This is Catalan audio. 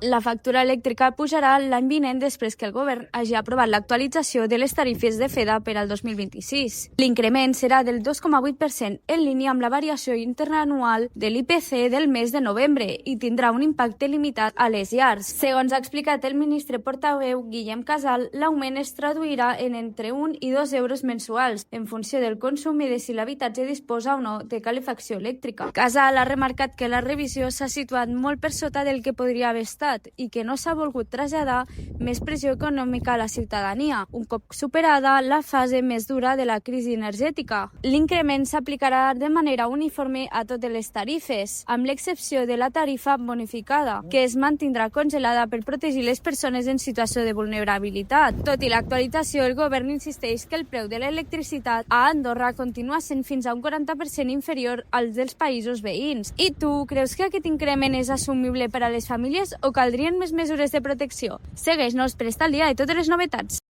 La factura elèctrica pujarà l'any vinent després que el govern hagi aprovat l'actualització de les tarifes de FEDA per al 2026. L'increment serà del 2,8% en línia amb la variació interanual de l'IPC del mes de novembre i tindrà un impacte limitat a les llars. Segons ha explicat el ministre portaveu Guillem Casal, l'augment es traduirà en entre 1 i 2 euros mensuals en funció del consum i de si l'habitatge disposa o no de calefacció elèctrica. Casal ha remarcat que la revisió s'ha situat molt per sota del que podria haver estat i que no s'ha volgut traslladar més pressió econòmica a la ciutadania, un cop superada la fase més dura de la crisi energètica. L'increment s'aplicarà de manera uniforme a totes les tarifes, amb l'excepció de la tarifa bonificada, que es mantindrà congelada per protegir les persones en situació de vulnerabilitat. Tot i l'actualització, el govern insisteix que el preu de l'electricitat a Andorra continua sent fins a un 40% inferior als dels països veïns. I tu, creus que aquest increment és assumible per a les famílies o caldrien més mesures de protecció? Segueix-nos per estar al dia de totes les novetats.